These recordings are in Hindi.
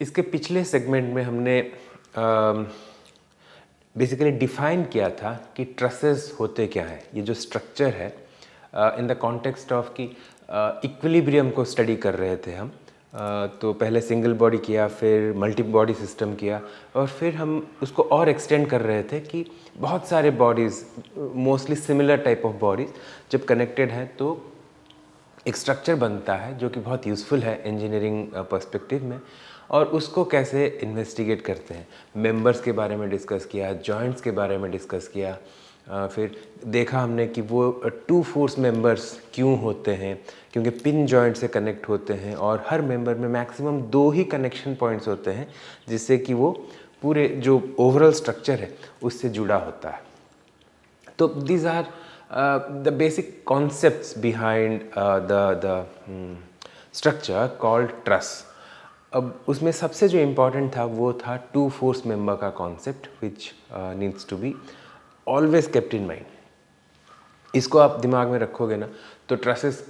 इसके पिछले सेगमेंट में हमने बेसिकली डिफाइन किया था कि ट्रसेस होते क्या हैं। ये जो स्ट्रक्चर है इन द कॉन्टेक्स्ट ऑफ कि इक्विलिब्रियम को स्टडी कर रहे थे हम। तो पहले सिंगल बॉडी किया, फिर मल्टी बॉडी सिस्टम किया, और फिर हम उसको और एक्सटेंड कर रहे थे कि बहुत सारे bodies, mostly similar type of bodies जब कनेक्टेड हैं तो एक स्ट्रक्चर बनता है जो कि बहुत यूज़फुल है इंजीनियरिंग पर्सपेक्टिव में। और उसको कैसे इन्वेस्टिगेट करते हैं, मेंबर्स के बारे में डिस्कस किया, जॉइंट्स के बारे में डिस्कस किया। फिर देखा हमने कि वो टू फोर्स मेंबर्स क्यों होते हैं, क्योंकि पिन जॉइंट से कनेक्ट होते हैं और हर मेंबर में मैक्सिमम 2 ही कनेक्शन पॉइंट्स होते हैं, जिससे कि वो पूरे जो ओवरऑल स्ट्रक्चर है उससे जुड़ा होता है। तो these are the basic concepts behind the structure called truss. अब उसमें सबसे जो इम्पोर्टेंट था वो था टू फोर्स मेंबर का concept, which needs to be always kept in mind. इसको आप दिमाग में रखोगे ना तो ट्रसेस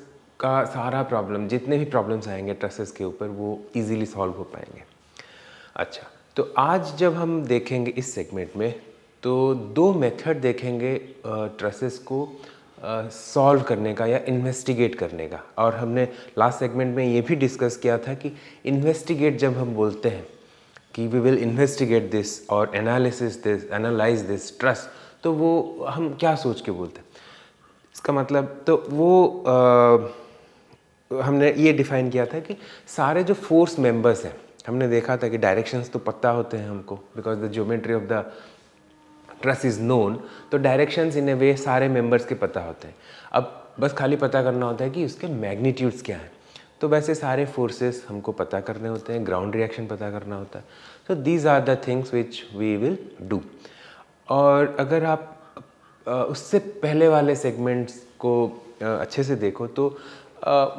का सारा प्रॉब्लम, जितने भी प्रॉब्लम्स आएंगे ट्रसेस के ऊपर, वो इजीली सॉल्व हो पाएंगे। अच्छा, तो आज जब हम देखेंगे इस सेगमेंट में तो 2 मेथड देखेंगे ट्रसेस को सॉल्व करने का या इन्वेस्टिगेट करने का। और हमने लास्ट सेगमेंट में ये भी डिस्कस किया था कि इन्वेस्टिगेट जब हम बोलते हैं कि वी विल इन्वेस्टिगेट दिस और एनालाइज दिस ट्रस, तो वो हम क्या सोच के बोलते हैं, इसका मतलब तो वो हमने ये डिफाइन किया था कि सारे जो फोर्स मेंबर्स हैं, हमने देखा था कि डायरेक्शंस तो पता होते हैं हमको, because the geometry of the truss is known. तो डायरेक्शंस इन ए वे सारे मेंबर्स के पता होते हैं। अब बस खाली पता करना होता है कि उसके मैग्नीट्यूड्स क्या हैं। तो वैसे सारे फोर्सेस हमको पता करने होते हैं, ग्राउंड रिएक्शन पता करना होता है। तो these are the things which we will do. और अगर आप उससे पहले वाले सेगमेंट्स को अच्छे से देखो तो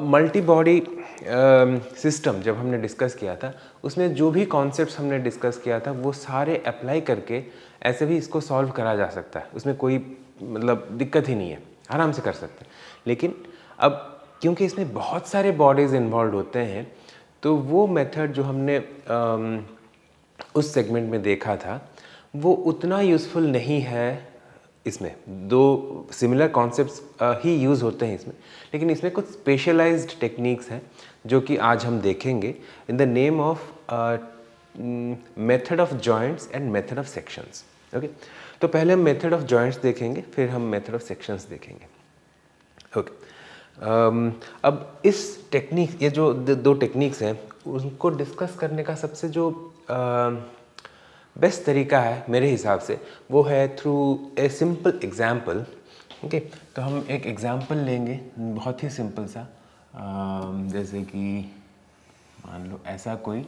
मल्टी बॉडी सिस्टम जब हमने डिस्कस किया था, उसमें जो भी कॉन्सेप्ट्स हमने डिस्कस किया था वो सारे अप्लाई करके ऐसे भी इसको सॉल्व करा जा सकता है। उसमें कोई मतलब दिक्कत ही नहीं है, आराम से कर सकते हैं। लेकिन अब क्योंकि इसमें बहुत सारे बॉडीज़ इन्वॉल्व होते हैं, तो वो मेथड जो हमने उस सेगमेंट में देखा था वो उतना यूज़फुल नहीं है। इसमें 2 सिमिलर कॉन्सेप्ट्स ही यूज़ होते हैं इसमें, लेकिन इसमें कुछ स्पेशलाइज्ड टेक्निक्स हैं जो कि आज हम देखेंगे in the name of method of joints and method of sections. Okay, तो पहले हम मेथड ऑफ जॉइंट्स देखेंगे, फिर हम मेथड ऑफ सेक्शंस देखेंगे। ओके, अब इस टेक्निक, ये जो 2 टेक्निक्स हैं उनको डिस्कस करने का सबसे जो बेस्ट तरीका है मेरे हिसाब से वो है through a simple example. Okay, तो हम एक एग्जाम्पल लेंगे बहुत ही सिंपल सा, जैसे कि मान लो ऐसा कोई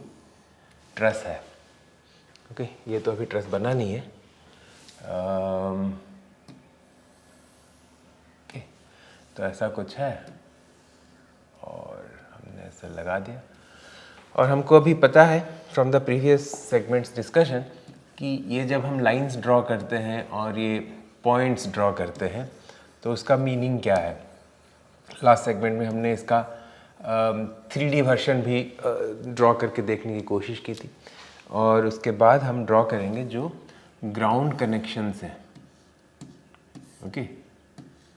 ट्रस है। ओके, ये तो अभी ट्रस बना नहीं है। ओके, तो ऐसा कुछ है और हमने ऐसा लगा दिया, और हमको अभी पता है from the previous segments discussion कि ये जब हम लाइंस ड्रॉ करते हैं और ये पॉइंट्स ड्रॉ करते हैं तो उसका मीनिंग क्या है। लास्ट सेगमेंट में हमने इसका 3D वर्जन भी ड्रॉ करके देखने की कोशिश की थी, और उसके बाद हम ड्रॉ करेंगे जो ग्राउंड कनेक्शंस हैं। ओके,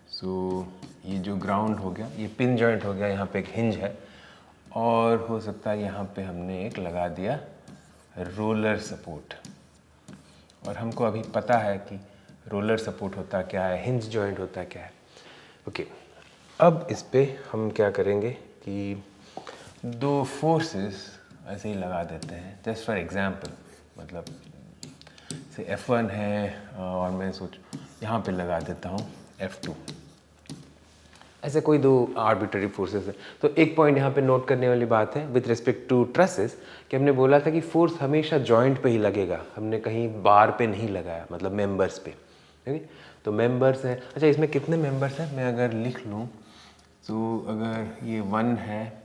सो ये जो ग्राउंड हो गया, ये पिन जॉइंट हो गया, यहाँ पे एक हिंज है, और हो सकता है यहाँ पे हमने एक लगा दिया रोलर सपोर्ट। और हमको अभी पता है कि रोलर सपोर्ट होता क्या है, हिंज जॉइंट होता क्या है। ओके, अब इस पे हम क्या करेंगे कि 2 फोर्सेस ऐसे ही लगा देते हैं, जस्ट फॉर एग्जांपल। मतलब से F1 है और मैं यहाँ पे लगा देता हूँ F2। ऐसे कोई 2 आर्बिट्ररी फोर्सेस है। तो एक पॉइंट यहाँ पे नोट करने वाली बात है विथ रिस्पेक्ट टू ट्रसेस कि हमने बोला था कि फोर्स हमेशा जॉइंट पे ही लगेगा, हमने कहीं बार पे नहीं लगाया, मतलब मेंबर्स पे। ठीक है, तो मेंबर्स हैं। अच्छा, इसमें कितने मेंबर्स हैं मैं अगर लिख लूँ तो अगर ये 1 है,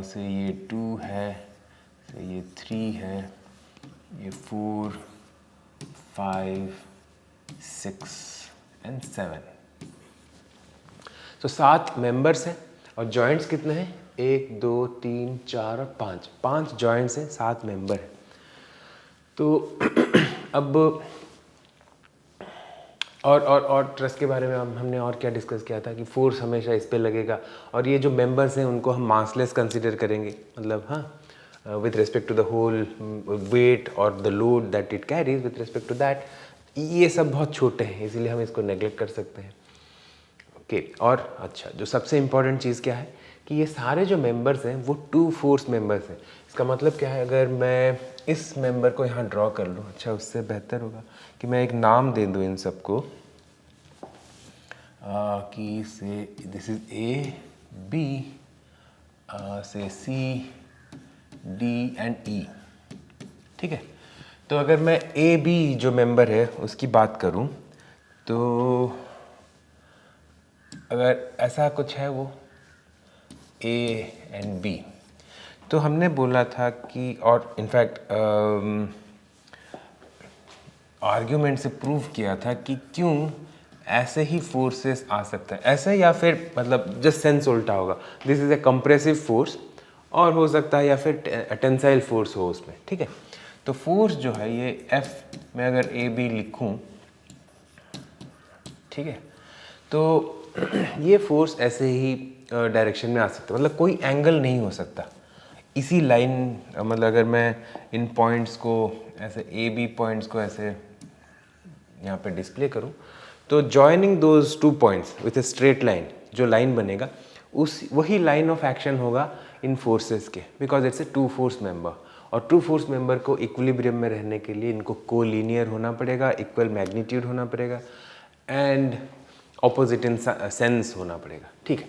से ये 2 है, से ये 3 है, ये 4, 5, 6 एंड 7। तो 7 मेंबर्स हैं और जॉइंट्स कितने हैं, 1 2 3 4 और 5 जॉइंट्स हैं, 7 मेंबर हैं। तो अब और ट्रस्ट के बारे में हमने और क्या डिस्कस किया था कि फोर्स हमेशा इस पे लगेगा, और ये जो मेंबर्स हैं उनको हम मासलेस कंसिडर करेंगे, मतलब हाँ with respect to the whole weight और the load that it carries with respect to that, ये सब बहुत छोटे हैं, इसीलिए हम इसको नेग्लेक्ट कर सकते हैं। ओके और अच्छा, जो सबसे इम्पॉर्टेंट चीज़ क्या है कि ये सारे जो मेंबर्स हैं वो 2 फोर्स मेंबर्स हैं। इसका मतलब क्या है, अगर मैं इस मेंबर को यहाँ ड्रॉ कर लूँ, अच्छा उससे बेहतर होगा कि मैं एक नाम दे दूँ इन सबको कि से दिस इज ए बी से सी डी एंड ई, ठीक है। तो अगर मैं ए बी जो मेंबर है उसकी बात करूं तो अगर ऐसा कुछ है वो ए एंड बी, तो हमने बोला था कि, और इनफैक्ट आर्ग्यूमेंट से प्रूव किया था कि क्यों ऐसे ही फोर्सेस आ सकते हैं, ऐसे या फिर मतलब जस्ट सेंस उल्टा होगा, this is a compressive force, और हो सकता है या फिर टेंसाइल फोर्स हो उसमें, ठीक है। तो फोर्स जो है ये F में अगर ए बी लिखूं, ठीक है, तो ये फोर्स ऐसे ही डायरेक्शन में आ सकता है, मतलब कोई एंगल नहीं हो सकता इसी लाइन, मतलब अगर मैं इन पॉइंट्स को ऐसे ए बी पॉइंट्स को ऐसे यहाँ पे डिस्प्ले करूँ, तो joining those 2 points with a straight line, जो लाइन बनेगा उस वही लाइन ऑफ एक्शन होगा इन फोर्सेस के, because it's a 2 force member, और 2 फोर्स मेंबर को इक्विलिब्रियम में रहने के लिए इनको कोलिनियर होना पड़ेगा, इक्वल मैग्नीट्यूड होना पड़ेगा एंड ऑपोजिट इन सेंस होना पड़ेगा, ठीक है।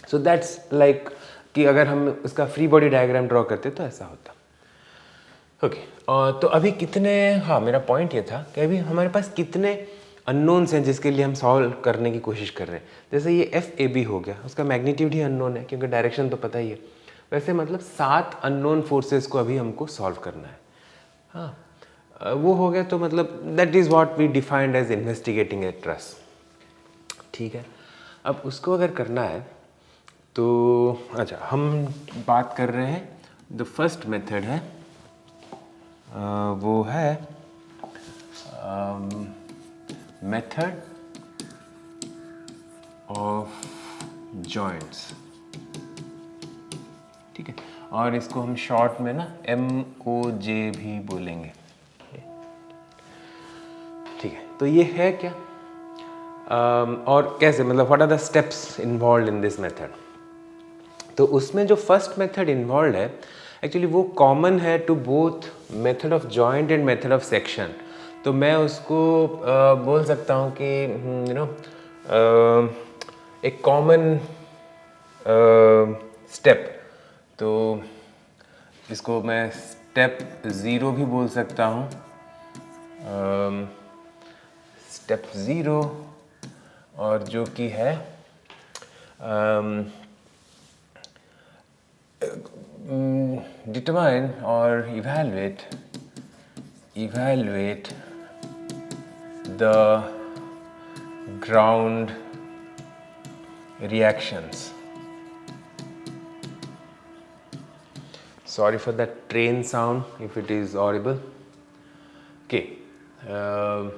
सो दैट्स लाइक कि अगर हम उसका फ्री बॉडी डायग्राम ड्रॉ करते तो ऐसा होता। ओके तो अभी कितने, हाँ मेरा पॉइंट ये था कि अभी हमारे पास कितने अननोन्स हैं जिसके लिए हम सॉल्व करने की कोशिश कर रहे हैं। जैसे ये एफ ए बी हो गया, उसका मैग्नीट्यूड ही अननोन है क्योंकि डायरेक्शन तो पता ही है। वैसे मतलब 7 अननोन फोर्सेस को अभी हमको सॉल्व करना है। हाँ वो हो गया, तो मतलब that is what we defined as investigating a truss, ठीक है। अब उसको अगर करना है तो अच्छा, हम बात कर रहे हैं द फर्स्ट मेथड है वो है मेथड ऑफ जॉइंट्स, ठीक है, और इसको हम शॉर्ट में ना MOJ भी बोलेंगे, ठीक है। तो ये है क्या और कैसे, मतलब what are the steps involve in this method. तो उसमें जो फर्स्ट मेथड इन्वॉल्व है एक्चुअली वो कॉमन है to both method of joint and method of section. तो मैं उसको बोल सकता हूँ कि यू नो एक कॉमन स्टेप, तो इसको मैं स्टेप 0 भी बोल सकता हूँ, स्टेप 0, और जो कि है determine or evaluate the ground reactions. Sorry for that train sound if it is audible. Okay,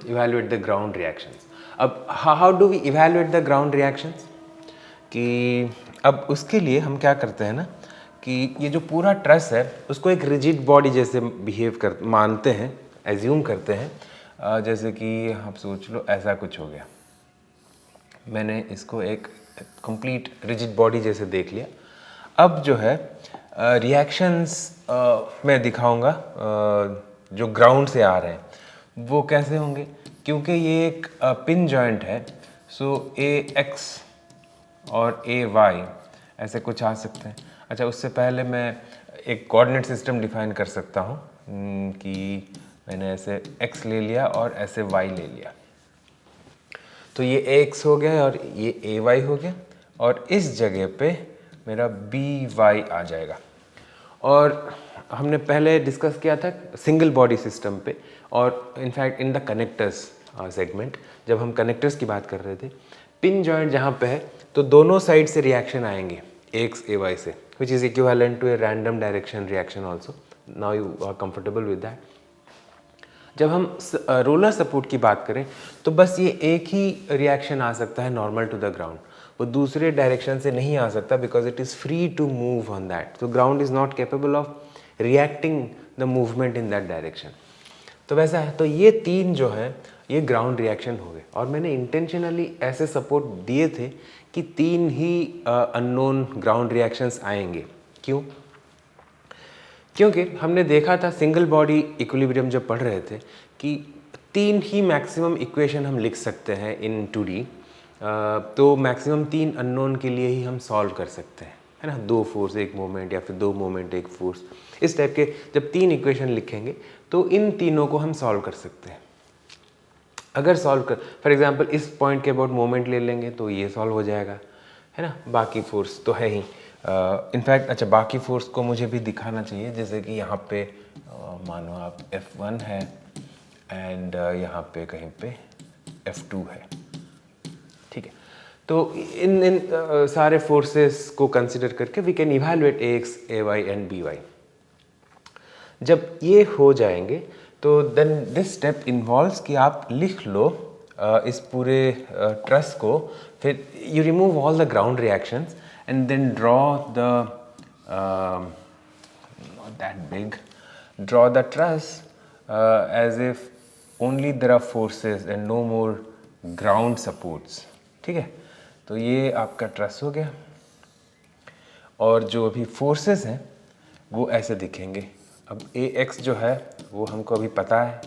evaluate the ground reactions. अब how do we evaluate the ground reactions? कि अब उसके लिए हम क्या करते हैं ना कि ये जो पूरा ट्रस है उसको एक रिजिड बॉडी जैसे बिहेव कर मानते हैं, एज्यूम करते हैं। जैसे कि आप सोच लो ऐसा कुछ हो गया, मैंने इसको एक कंप्लीट रिजिड बॉडी जैसे देख लिया। अब जो है रिएक्शंस मैं दिखाऊंगा जो ग्राउंड से आ रहे हैं वो कैसे होंगे, क्योंकि ये एक पिन जॉइंट है, सो AX और AY ऐसे कुछ आ सकते हैं। अच्छा, उससे पहले मैं एक कोऑर्डिनेट सिस्टम डिफाइन कर सकता हूँ कि मैंने ऐसे x ले लिया और ऐसे y ले लिया, तो ये AX हो गया और ये AY हो गया, और इस जगह पे मेरा BY आ जाएगा। और हमने पहले डिस्कस किया था सिंगल बॉडी सिस्टम पे, और in fact in the connectors segment जब हम कनेक्टर्स की बात कर रहे थे, पिन जॉइंट जहाँ पे है तो दोनों साइड से रिएक्शन आएंगे, Ax Ay से, which is equivalent to a random direction reaction also. Now you are comfortable with that. जब हम रोलर सपोर्ट की बात करें तो बस ये एक ही रिएक्शन आ सकता है नॉर्मल टू द ग्राउंड, वो दूसरे डायरेक्शन से नहीं आ सकता because it is free to move on that. तो ground is not capable of reacting the movement in that direction. तो वैसा है. तो ये तीन जो है ये ग्राउंड रिएक्शन हो गए, और मैंने इंटेंशनली ऐसे सपोर्ट दिए थे कि तीन ही अननोन ग्राउंड रिएक्शंस आएंगे. क्यों? क्योंकि हमने देखा था सिंगल बॉडी इक्विलिब्रियम जब पढ़ रहे थे कि तीन ही मैक्सिमम इक्वेशन हम लिख सकते हैं इन 2D. तो मैक्सिमम तीन अननोन के लिए ही हम सॉल्व कर सकते हैं, है ना. दो फोर्स एक मोमेंट या फिर दो मोमेंट एक फोर्स, इस टाइप के जब तीन इक्वेशन लिखेंगे तो इन तीनों को हम सॉल्व कर सकते हैं. अगर सॉल्व कर फॉर एग्जांपल इस पॉइंट के अबाउट मोमेंट ले लेंगे तो ये सॉल्व हो जाएगा, है ना. बाकी फोर्स तो है ही. इनफैक्ट अच्छा बाकी फोर्स को मुझे भी दिखाना चाहिए, जैसे कि यहाँ पे मानो आप F1 है एंड यहाँ पे कहीं पे F2 है. ठीक है. तो इन सारे फोर्सेस को कंसिडर करके we can evaluate Ax, Ay and By. जब ये हो जाएंगे तो देन दिस स्टेप इन्वॉल्व्स कि आप लिख लो इस पूरे ट्रस को, फिर you remove all the ground reactions and then not that big, draw the truss as if only there are forces and no more ground supports. ठीक है. तो ये आपका ट्रस हो गया, और जो अभी फोर्सेस हैं वो ऐसे दिखेंगे. अब Ax जो है वो हमको अभी पता है,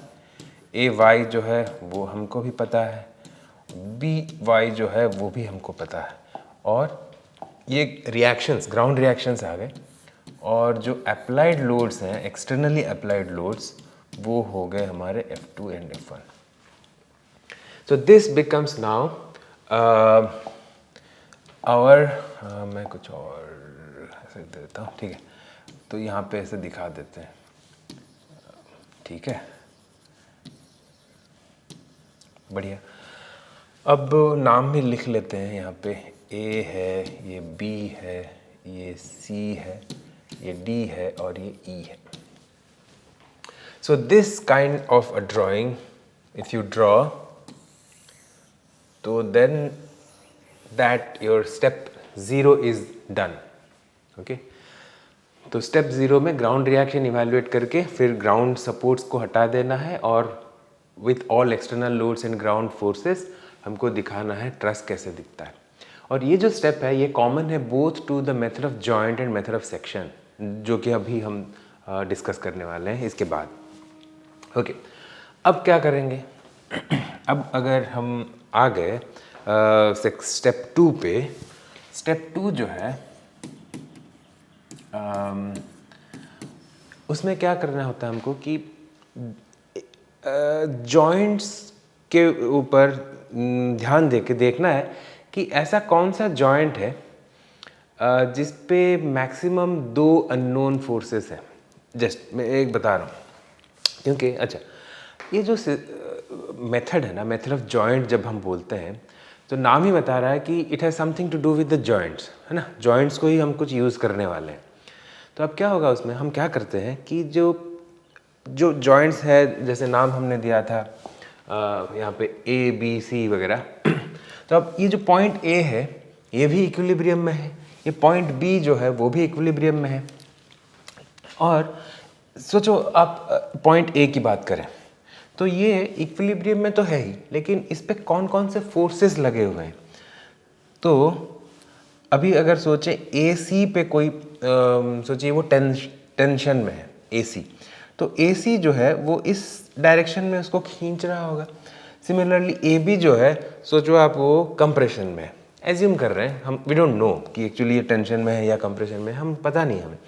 Ay जो है वो हमको भी पता है, By जो है वो भी हमको पता है, और ये रिएक्शंस ग्राउंड रिएक्शंस आ गए. और जो अप्लाइड लोड्स हैं एक्सटर्नली अप्लाइड लोड्स वो हो गए हमारे F2 and F1. So this becomes now our, मैं कुछ और ऐसे देता हूँ. ठीक है. तो यहाँ पे ऐसे दिखा देते हैं. ठीक है, बढ़िया. अब नाम भी लिख लेते हैं. यहाँ पे A है, ये B है, ये C है, ये D है और ये E है. So this kind of a drawing, if you draw, तो then that your step 0 is done. Okay? तो स्टेप 0 में ग्राउंड रिएक्शन इवैल्यूएट करके फिर ग्राउंड सपोर्ट्स को हटा देना है, और with all external loads and ground forces हमको दिखाना है ट्रस कैसे दिखता है. और ये जो स्टेप है ये कॉमन है both to the method of joint and method of section, जो कि अभी हम डिस्कस करने वाले हैं इसके बाद. ओके. अब क्या करेंगे? अब अगर हम आ गए स्टेप 2 पे. स्टेप 2 जो है उसमें क्या करना होता है हमको कि जॉइंट्स के ऊपर ध्यान दे के देखना है कि ऐसा कौन सा जॉइंट है जिस पे मैक्सिमम 2 अननोन फोर्सेस हैं. जस्ट मैं एक बता रहा हूँ, क्योंकि अच्छा ये जो मेथड है ना, मेथड ऑफ जॉइंट जब हम बोलते हैं तो नाम ही बता रहा है कि it has something to do with the joints, है ना. जॉइंट्स को ही हम कुछ यूज़ करने वाले हैं. तो अब क्या होगा उसमें, हम क्या करते हैं कि जो जॉइंट्स है, जैसे नाम हमने दिया था यहाँ पे A B C वगैरह. तो अब ये जो पॉइंट A है ये भी इक्विलिब्रियम में है, ये पॉइंट B जो है वो भी इक्विलिब्रियम में है. और सोचो आप पॉइंट A की बात करें तो ये इक्विलिब्रियम में तो है ही, लेकिन इस पे कौन कौन से फोर्सेस लगे हुए हैं. तो अभी अगर सोचें AC पे कोई सोचिए वो टेंशन में है AC, तो AC जो है वो इस डायरेक्शन में उसको खींच रहा होगा. सिमिलरली AB जो है सोचो आप वो कंप्रेशन में है. एज्यूम कर रहे हैं हम, वी डोंट नो कि एक्चुअली ये टेंशन में है या कंप्रेशन में, हम पता नहीं हमें.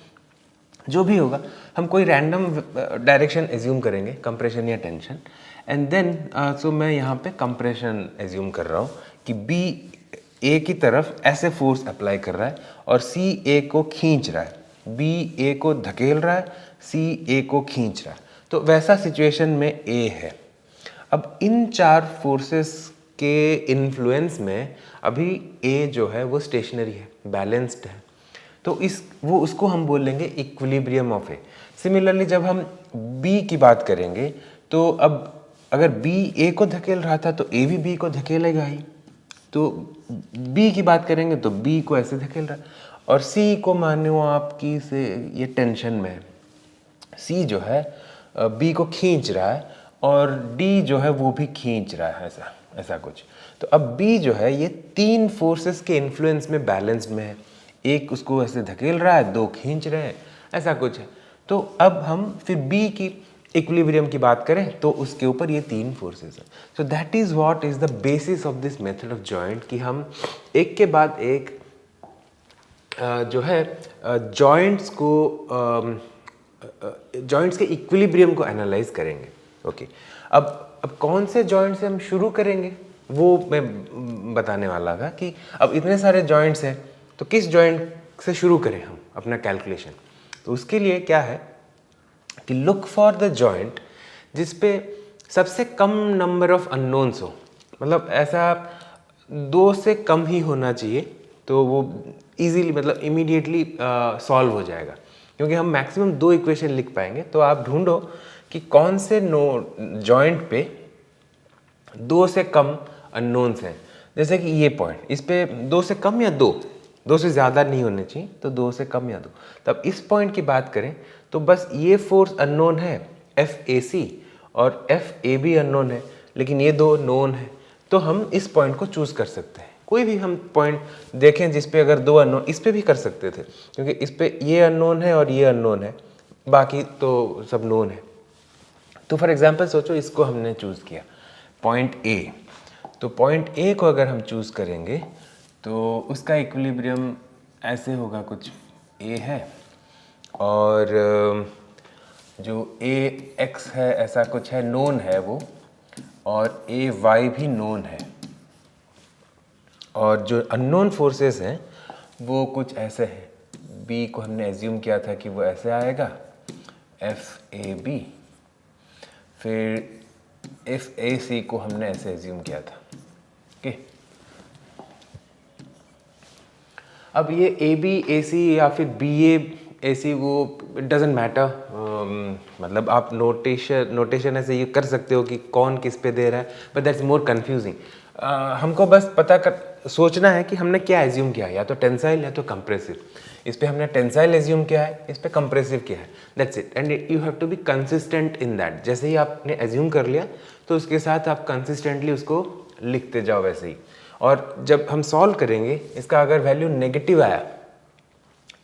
जो भी होगा हम कोई रैंडम डायरेक्शन एज्यूम करेंगे, कंप्रेशन या टेंशन, एंड देन सो मैं यहाँ पे कंप्रेशन एज्यूम कर रहा हूँ कि B A की तरफ ऐसे फोर्स अप्लाई कर रहा है और C A को खींच रहा है, B A को धकेल रहा है, C A को खींच रहा है. तो वैसा सिचुएशन में A है. अब इन 4 फोर्सेस के इन्फ्लुएंस में अभी A जो है वो स्टेशनरी है, बैलेंस्ड है. तो उसको हम बोल लेंगे इक्विलिब्रियम ऑफ ए। सिमिलरली जब हम बी की बात करेंगे तो अब अगर बी ए को धकेल रहा था तो ए भी बी को धकेलेगा ही, तो बी की बात करेंगे तो बी को ऐसे धकेल रहा है। और सी को मानो आपकी से ये टेंशन में है, सी जो है बी को खींच रहा है और डी जो है वो भी खींच रहा है, ऐसा कुछ। तो अब बी जो है ये तीन फोर्सेस के इन्फ्लुएंस में बैलेंस्ड में है, एक उसको ऐसे धकेल रहा है, दो खींच रहे हैं, ऐसा कुछ है। तो अब हम फिर बी की इक्विलिब्रियम की बात करें तो उसके ऊपर ये तीन फोर्सेस हैं। So that is what is the basis of this method of joint, कि हम एक के बाद एक जो है जॉइंट्स के इक्विलिब्रियम को एनालाइज करेंगे। ओके, अब कौन से जॉइंट से हम शुरू करेंगे वो मैं बताने वाला था कि अब इतने सारे जॉइंट्स हैं तो किस जॉइंट से शुरू करें हम अपना कैलकुलेशन। तो उसके लिए क्या है कि लुक फॉर द जॉइंट जिस पे सबसे कम नंबर ऑफ अननोन्स हो, मतलब ऐसा 2 से कम ही होना चाहिए, तो वो इजीली मतलब इमीडिएटली सॉल्व हो जाएगा, क्योंकि हम मैक्सिमम 2 इक्वेशन लिख पाएंगे। तो आप ढूंढो कि कौन से जॉइंट पे 2 से कम अननोन्स हैं। जैसे कि ये पॉइंट, इस पे 2 से कम या 2 से ज़्यादा नहीं होने चाहिए, तो 2 से कम या 2। तब इस पॉइंट की बात करें तो बस ये फोर्स अननोन है FAC और FAB अननोन है, लेकिन ये 2 नोन है। तो हम इस पॉइंट को चूज़ कर सकते हैं। कोई भी हम पॉइंट देखें जिस पे अगर 2 अननोन, इस पे भी कर सकते थे क्योंकि इस पे ये अननोन है और ये अननोन है, बाकी तो सब नोन है। तो फॉर एग्जांपल सोचो इसको हमने चूज़ किया पॉइंट A, तो पॉइंट A को अगर हम चूज़ करेंगे तो उसका इक्विलिब्रियम ऐसे होगा, कुछ A है और जो AX है ऐसा कुछ है, नोन है वो, और AY भी नोन है, और जो अननोन फोर्सेस हैं वो कुछ ऐसे हैं। B को हमने एज्यूम किया था कि वो ऐसे आएगा FAB, फिर FAC को हमने ऐसे एज्यूम किया था। ओके, अब ये ABAC या फिर BAAC वो इट डजेंट मैटर, मतलब आप नोटेशन ऐसे ये कर सकते हो कि कौन किस पे दे रहा है, बट दैट्स मोर कन्फ्यूजिंग। हमको बस सोचना है कि हमने क्या एज्यूम किया है, या तो टेंसाइल या तो कंप्रेसिव। इस पे हमने टेंसाइल एज्यूम किया है, इस पे कंप्रेसिव किया है, that's it. And you have to be consistent in that. जैसे ही आपने एज्यूम कर लिया तो उसके साथ आप कंसिस्टेंटली उसको लिखते जाओ वैसे ही। और जब हम सॉल्व करेंगे इसका अगर वैल्यू नेगेटिव आया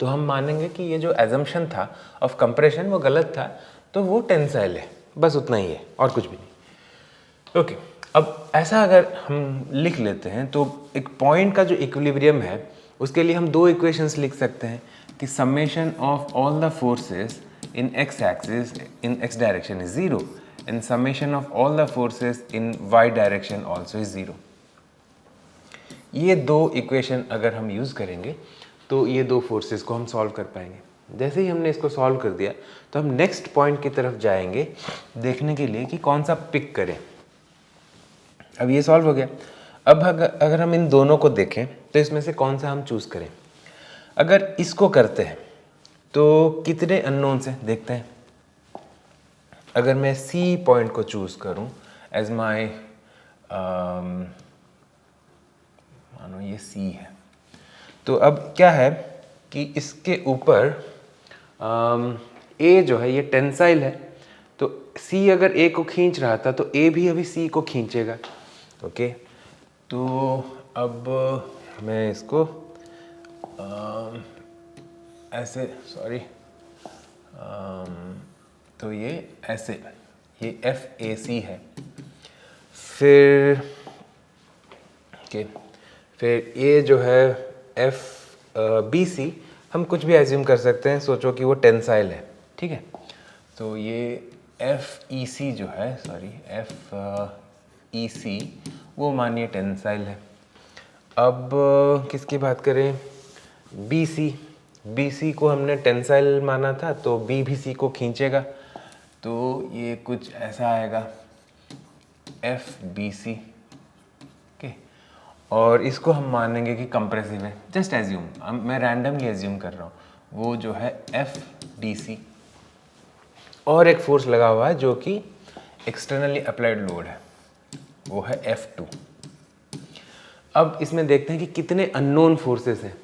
तो हम मानेंगे कि ये जो एजम्पशन था ऑफ कंप्रेशन वो गलत था, तो वो टेंसाइल है, बस उतना ही है और कुछ भी नहीं। ओके, अब ऐसा अगर हम लिख लेते हैं तो एक पॉइंट का जो इक्विलिब्रियम है उसके लिए हम 2 इक्वेशंस लिख सकते हैं कि summation of all the forces in x axis in x direction is 0 and summation of all the forces in y direction also is 0। ये 2 इक्वेशन अगर हम यूज़ करेंगे तो ये 2 फोर्सेस को हम सॉल्व कर पाएंगे। जैसे ही हमने इसको सॉल्व कर दिया तो हम नेक्स्ट पॉइंट की तरफ जाएंगे देखने के लिए कि कौन सा पिक करें। अब ये सॉल्व हो गया। अब अगर हम इन दोनों को देखें तो इसमें से कौन सा हम चूज़ करें। अगर इसको करते हैं तो कितने अननोन्स हैं देखते हैं। अगर मैं C पॉइंट को चूज़ करूं एज माय, मानो ये C है, तो अब क्या है कि इसके ऊपर A जो है ये टेंसाइल है, तो C अगर A को खींच रहा था तो A भी अभी C को खींचेगा। ओके, तो अब मैं इसको ऐसे, सॉरी, तो ये ऐसे, ये FAC है, फिर फिर ये जो है FBC, हम कुछ भी एज्यूम कर सकते हैं, सोचो कि वो टेंसाइल है, ठीक है। तो ये FEC जो है, सॉरी FEC, वो मानिए टेंसाइल है। अब किसकी बात करें, BC को हमने टेंसाइल माना था तो B भी C को खींचेगा, तो ये कुछ ऐसा आएगा FBC। ओके, और इसको हम मानेंगे कि कंप्रेसिव है। जस्ट एज्यूम, मैं रैंडमली एज्यूम कर रहा हूँ, वो जो है FDC और एक फोर्स लगा हुआ है जो कि एक्सटर्नली अप्लाइड लोड है, वो है F2। अब इसमें देखते हैं कि कितने अननोन फोर्सेस हैं।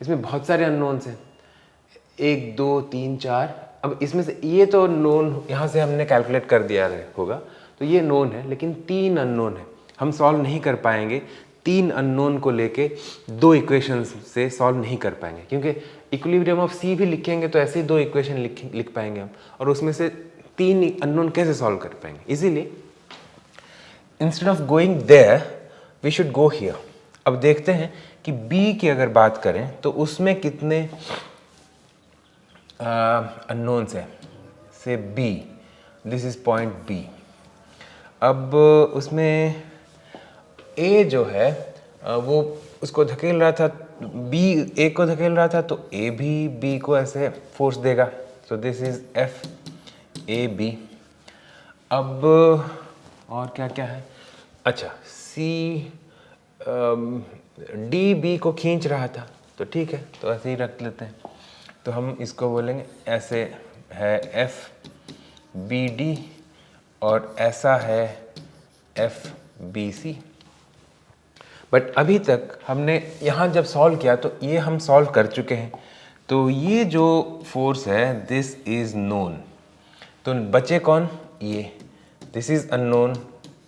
इसमें बहुत सारे अननोन्स हैं, 1 2 3 4। अब इसमें से ये तो नोन यहाँ से हमने कैलकुलेट कर दिया होगा, तो ये नोन है, लेकिन 3 अननोन है। हम सॉल्व नहीं कर पाएंगे 3 अननोन को लेके 2 इक्वेशंस से सॉल्व नहीं कर पाएंगे, क्योंकि इक्विलिब्रियम ऑफ C भी लिखेंगे तो ऐसे ही 2 इक्वेशन लिख पाएंगे हम, और उसमें से 3 अननोन कैसे सॉल्व कर पाएंगे। इसीलिए instead of going there we should go here. अब देखते हैं कि B की अगर बात करें तो उसमें कितने अननोन्स है। से B, this is point B। अब उसमें A जो है वो उसको धकेल रहा था, B A को धकेल रहा था, तो A भी B को ऐसे फोर्स देगा। सो दिस इज FAB। अब और क्या क्या है, अच्छा D B को खींच रहा था, तो ठीक है, तो ऐसे ही रख लेते हैं। तो हम इसको बोलेंगे ऐसे है FBD और ऐसा है FBC। बट अभी तक हमने यहाँ जब सॉल्व किया तो ये हम सॉल्व कर चुके हैं, तो ये जो फोर्स है दिस इज नोन। तो बचे कौन, ये, this is unknown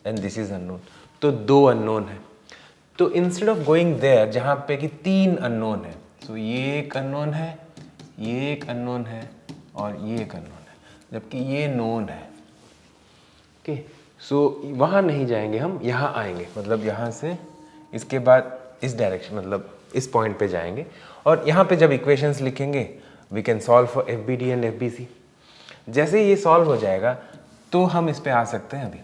and this is unknown, तो 2 अननोन है। तो इंस्टेड ऑफ गोइंग देयर जहाँ पे कि 3 अननोन है, तो ये एक अननोन है, ये एक अननोन है और ये एक अननोन है, जबकि ये नोन है। ओके, सो वहाँ नहीं जाएंगे हम, यहाँ आएंगे, मतलब यहाँ से इसके बाद इस डायरेक्शन, मतलब इस पॉइंट पे जाएंगे, और यहाँ पे जब इक्वेशंस लिखेंगे we can solve for FBD and FBC। जैसे ये सॉल्व हो जाएगा तो हम इस पे आ सकते हैं। अभी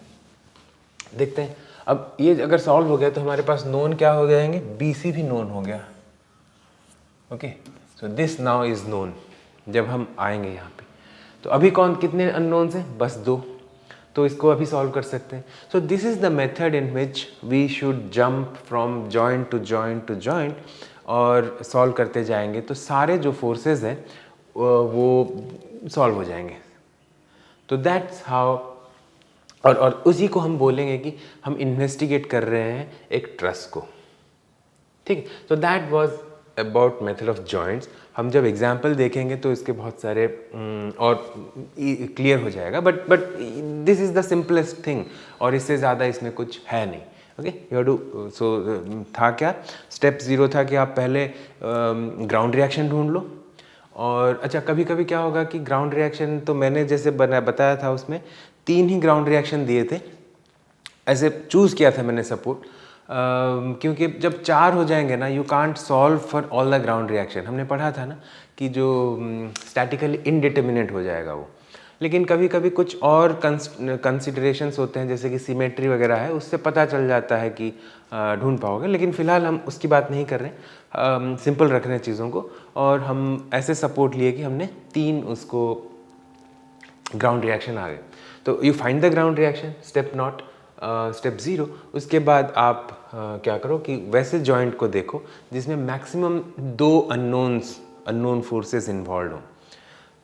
देखते हैं, अब ये अगर सॉल्व हो गया तो हमारे पास नोन क्या हो जाएंगे, BC भी नोन हो गया। Okay, so this now is known. जब हम आएंगे यहाँ पे, तो अभी कौन कितने अननोन्स हैं, बस 2, तो इसको अभी सॉल्व कर सकते हैं। So this is the method in which we should jump from joint to joint to joint, और सॉल्व करते जाएंगे तो सारे जो फोर्सेस हैं वो सॉल्व हो जाएंगे। तो दैट्स हाउ, और उसी को हम बोलेंगे कि हम इन्वेस्टिगेट कर रहे हैं एक ट्रस को। ठीक है, तो that was about method of joints. हम जब एग्जाम्पल देखेंगे तो इसके बहुत सारे और क्लियर हो जाएगा, but this is the simplest thing, और इससे ज़्यादा इसमें कुछ है नहीं। Okay, you do. सो था क्या, स्टेप 0 था कि आप पहले ग्राउंड रिएक्शन ढूंढ लो। और अच्छा, कभी कभी क्या होगा कि ग्राउंड रिएक्शन, तो मैंने जैसे बताया था उसमें 3 ही ग्राउंड रिएक्शन दिए थे, ऐसे चूज़ किया था मैंने सपोर्ट, क्योंकि जब 4 हो जाएंगे ना, you can't solve for all the ground reaction. हमने पढ़ा था ना कि जो स्टैटिकली इनडिटर्मिनेट हो जाएगा वो, लेकिन कभी कभी कुछ और कंसिडरेशंस होते हैं, जैसे कि सिमेट्री वगैरह है, उससे पता चल जाता है कि ढूंढ पाओगे। लेकिन फ़िलहाल हम उसकी बात नहीं कर रहे, सिंपल रख रहे हैं चीज़ों को, और हम ऐसे सपोर्ट लिए कि हमने 3 उसको ग्राउंड रिएक्शन आ गए। तो you find the ground reaction, step not, step 0। उसके बाद आप क्या करो कि वैसे जॉइंट को देखो जिसमें मैक्सिमम 2 अननोन फोर्सेस इन्वॉल्व हों,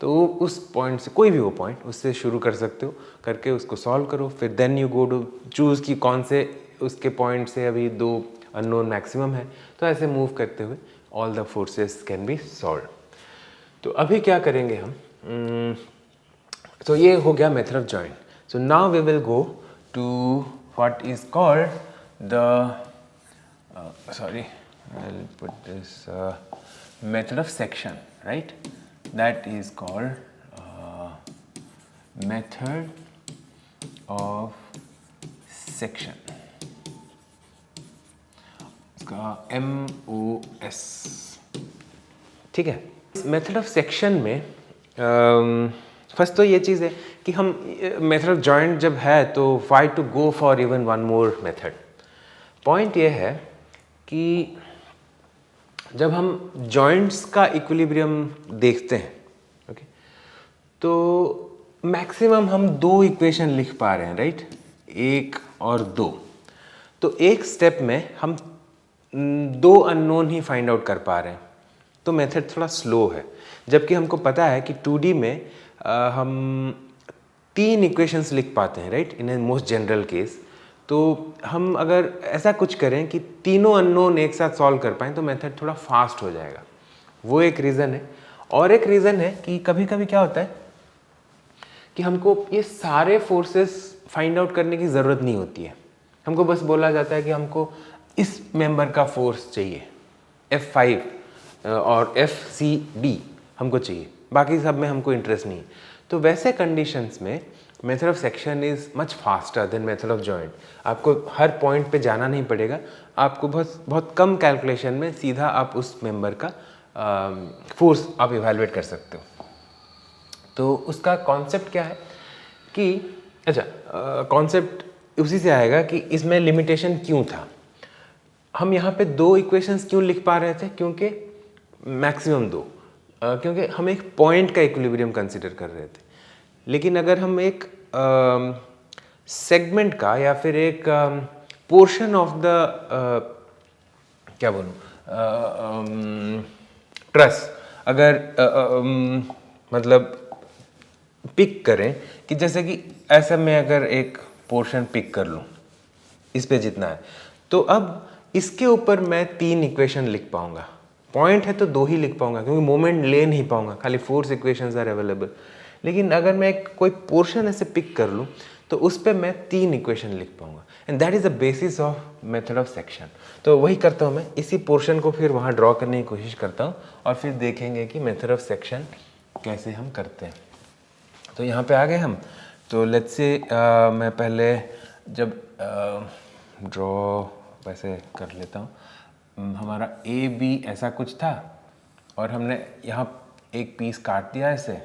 तो उस पॉइंट से, कोई भी वो पॉइंट, उससे शुरू कर सकते हो, करके उसको सॉल्व करो। फिर then you go to choose कि कौन से उसके पॉइंट से अभी 2 अननोन मैक्सिमम है, तो ऐसे मूव करते हुए all the forces can be solve. तो अभी क्या करेंगे हम, तो ये हो गया method of joint. So now we will go to what is called the I'll put this method of section, right? That is called method of section, इसका MOS। ठीक है, मेथड ऑफ सेक्शन में फर्स्ट तो ये चीज़ है कि हम मेथड ऑफ जॉइंट जब है तो why to go for even one more method. Point ये है कि जब हम जॉइंट्स का इक्विलिब्रियम देखते हैं, ओके, तो मैक्सिमम हम 2 इक्वेशन लिख पा रहे हैं, राइट, 1 और 2। तो एक स्टेप में हम दो अननोन ही फाइंड आउट कर पा रहे हैं, तो मेथड थोड़ा स्लो है। जबकि हमको पता है कि 2D में हम 3 इक्वेशंस लिख पाते हैं, right, in a most general case. तो हम अगर ऐसा कुछ करें कि तीनों अननोन एक साथ सॉल्व कर पाएँ तो मेथड थोड़ा फास्ट हो जाएगा, वो एक रीज़न है। और एक रीज़न है कि कभी कभी क्या होता है कि हमको ये सारे फोर्सेस फाइंड आउट करने की ज़रूरत नहीं होती है। हमको बस बोला जाता है कि हमको इस मेंबर का फोर्स चाहिए, F5 और FCD हमको चाहिए, बाकी सब में हमको इंटरेस्ट नहीं है। तो वैसे कंडीशंस में method of section is much faster than method of joint. आपको हर पॉइंट पे जाना नहीं पड़ेगा, आपको बहुत कम कैलकुलेशन में सीधा आप उस मेंबर का फोर्स आप इवैल्यूएट कर सकते हो। तो उसका कॉन्सेप्ट क्या है कि अच्छा, कॉन्सेप्ट उसी से आएगा कि इसमें लिमिटेशन क्यों था। हम यहाँ पे 2 इक्वेशंस क्यों लिख पा रहे थे, क्योंकि मैक्सिमम 2, क्योंकि हम एक पॉइंट का इक्विलिब्रियम कंसिडर कर रहे थे। लेकिन अगर हम एक सेगमेंट का या फिर एक पोर्शन ऑफ द क्या बोलूँ ट्रस अगर मतलब पिक करें कि जैसे कि ऐसा मैं अगर एक पोर्शन पिक कर लूँ, इस पे जितना है, तो अब इसके ऊपर मैं 3 इक्वेशन लिख पाऊंगा। पॉइंट है तो 2 ही लिख पाऊंगा क्योंकि मोमेंट ले नहीं पाऊंगा, खाली फोर्स इक्वेशंस आर अवेलेबल। लेकिन अगर मैं कोई पोर्शन ऐसे पिक कर लूँ तो उस पर मैं 3 इक्वेशन लिख पाऊंगा, and that is the basis of method of section. तो वही करता हूँ मैं, इसी पोर्शन को फिर वहाँ ड्रॉ करने की कोशिश करता हूँ और फिर देखेंगे कि मेथड ऑफ सेक्शन कैसे हम करते हैं। तो यहाँ पे आ गए हम। तो लेट्स से मैं पहले जब ड्रॉ वैसे कर लेता हूँ, हमारा ए बी ऐसा कुछ था और हमने यहाँ एक पीस काट दिया ऐसे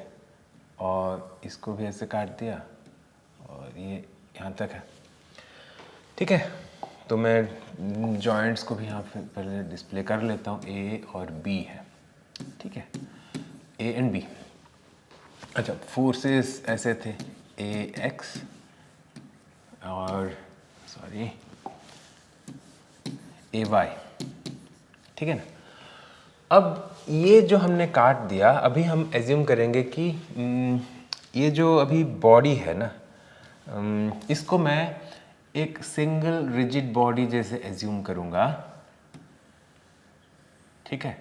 और इसको भी ऐसे काट दिया और ये यहाँ तक है, ठीक है। तो मैं जॉइंट्स को भी यहाँ पे पहले डिस्प्ले कर लेता हूँ, ए और बी है, ठीक है, ए एंड बी। अच्छा, फोर्सेस ऐसे थे ए एक्स और सॉरी ए वाई, ठीक है ना। अब ये जो हमने काट दिया, अभी हम एज्यूम करेंगे कि ये जो अभी बॉडी है ना, इसको मैं एक सिंगल रिजिड बॉडी जैसे एज्यूम करूँगा, ठीक है।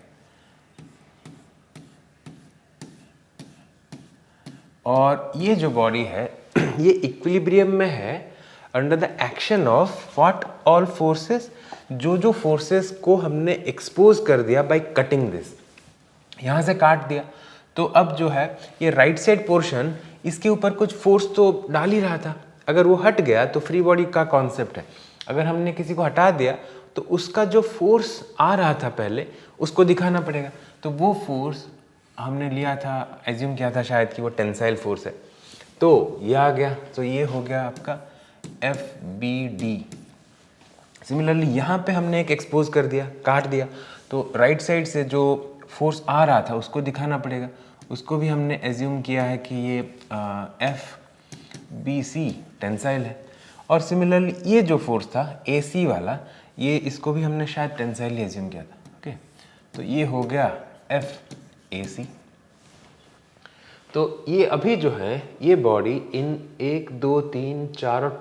और ये जो बॉडी है ये इक्विलिब्रियम में है under the action of what all forces, जो फोर्सेस को हमने एक्सपोज कर दिया बाय कटिंग दिस, यहाँ से काट दिया। तो अब जो है ये राइट साइड पोर्शन, इसके ऊपर कुछ फोर्स तो डाल ही रहा था, अगर वो हट गया तो फ्री बॉडी का कॉन्सेप्ट है, अगर हमने किसी को हटा दिया तो उसका जो फोर्स आ रहा था पहले उसको दिखाना पड़ेगा। तो वो फोर्स हमने लिया था, एज्यूम किया था शायद कि वो टेंसाइल फोर्स है, तो ये आ गया। तो ये हो गया आपका FBD। सिमिलरली यहाँ पे हमने एक एक्सपोज कर दिया, काट दिया, तो राइट साइड से जो फोर्स आ रहा था उसको दिखाना पड़ेगा, उसको भी हमने एज्यूम किया है कि ये FBC टेंसाइल है। और सिमिलरली ये जो फोर्स था AC वाला, ये इसको भी हमने शायद टेंसाइल ही एज्यूम किया था, ओके। तो ये हो गया FAC। तो ये अभी जो है ये बॉडी इन 1 2 3 4 और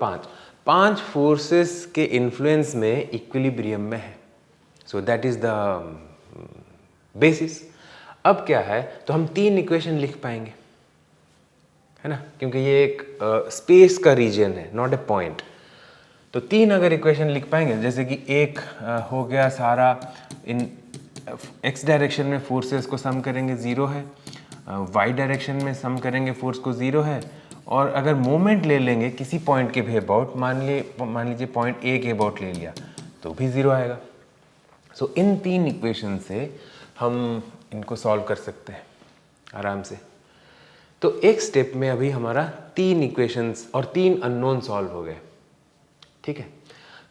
5 फोर्सेस के इन्फ्लुएंस में इक्विलिब्रियम में है। So that is the basis. अब क्या है, तो हम 3 इक्वेशन लिख पाएंगे, है ना, क्योंकि ये एक स्पेस का रीजन है, नॉट ए पॉइंट। तो 3 अगर इक्वेशन लिख पाएंगे, जैसे कि एक हो गया सारा इन x डायरेक्शन में फोर्सेस को सम करेंगे 0 है, y डायरेक्शन में सम करेंगे फोर्स को 0 है, और अगर मोमेंट ले लेंगे किसी पॉइंट के भी अबाउट, मान लीजिए पॉइंट A के अबाउट ले लिया तो भी 0 आएगा। सो इन 3 इक्वेशन से हम इनको सॉल्व कर सकते हैं आराम से। तो एक स्टेप में अभी हमारा 3 इक्वेशंस और 3 अननोन सॉल्व हो गए, ठीक है।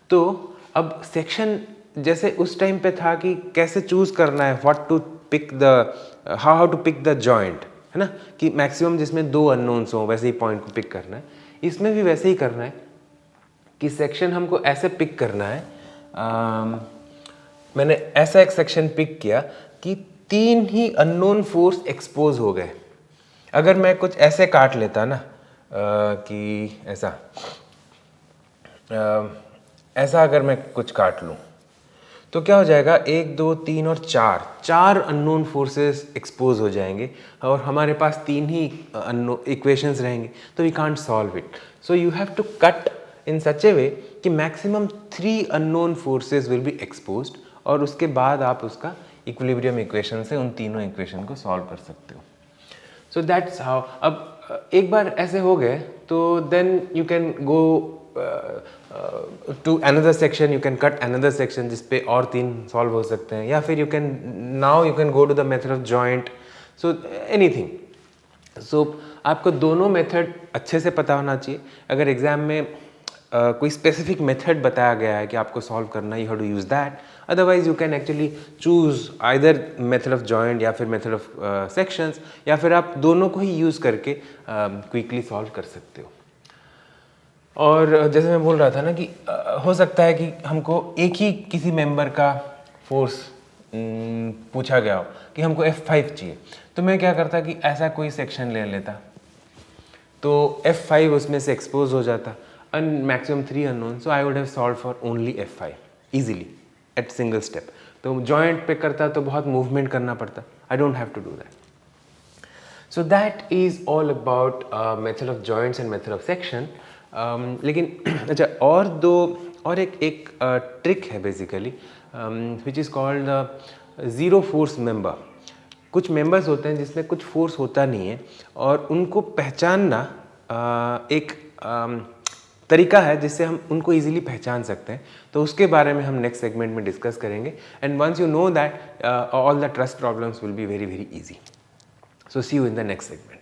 तो अब सेक्शन जैसे उस टाइम पे था कि कैसे चूज करना है, what to pick the, how to pick the joint, है ना, कि मैक्सिमम जिसमें 2 अननोन्स हो वैसे ही पॉइंट को पिक करना है। इसमें भी वैसे ही करना है कि सेक्शन हमको ऐसे पिक करना है मैंने ऐसा एक सेक्शन पिक किया कि 3 ही अननोन फोर्स एक्सपोज हो गए। अगर मैं कुछ ऐसे काट लेता ना कि ऐसा अगर मैं कुछ काट लूँ तो क्या हो जाएगा, 1 2 3 और 4 अननोन फोर्सेस एक्सपोज हो जाएंगे और हमारे पास 3 ही इक्वेशंस रहेंगे, तो we can't solve it. So you have to cut in such a way कि maximum 3 unknown forces will be exposed और उसके बाद आप उसका इक्विलिब्रियम इक्वेशन से उन तीनों इक्वेशन को सॉल्व कर सकते हो। So that's how. अब एक बार ऐसे हो गए तो then you can go to another section, you can cut another section जिस पे और 3 सॉल्व हो सकते हैं, या फिर you can go to the method of joint, so anything. So आपको दोनों मेथड अच्छे से पता होना चाहिए। अगर एग्ज़ाम में कोई स्पेसिफिक मेथड बताया गया है कि आपको सॉल्व करना, you have to use that. Otherwise you can actually choose either method of joint या फिर मेथड ऑफ सेक्शंस, या फिर आप दोनों को ही यूज़ करके क्विकली सॉल्व कर सकते हो। और जैसे मैं बोल रहा था ना कि हो सकता है कि हमको एक ही किसी मेंबर का फोर्स पूछा गया हो कि हमको F5 चाहिए, तो मैं क्या करता कि ऐसा कोई सेक्शन ले लेता, तो F5 उसमें से एक्सपोज हो जाता and maximum 3 unknowns, so I would have solved for only F5 easily at single step. तो जॉइंट पे करता तो बहुत मूवमेंट करना पड़ता, I don't have to do that. So that is all about method of joints and method of section. लेकिन अच्छा और एक ट्रिक है basically which is called zero force member. कुछ मेंबर्स होते हैं जिसमें कुछ फोर्स होता नहीं है और उनको पहचानना एक तरीका है जिससे हम उनको इजीली पहचान सकते हैं। तो उसके बारे में हम नेक्स्ट सेगमेंट में डिस्कस करेंगे, and once you know that all the truss problems will be very very easy. So see you in the next segment.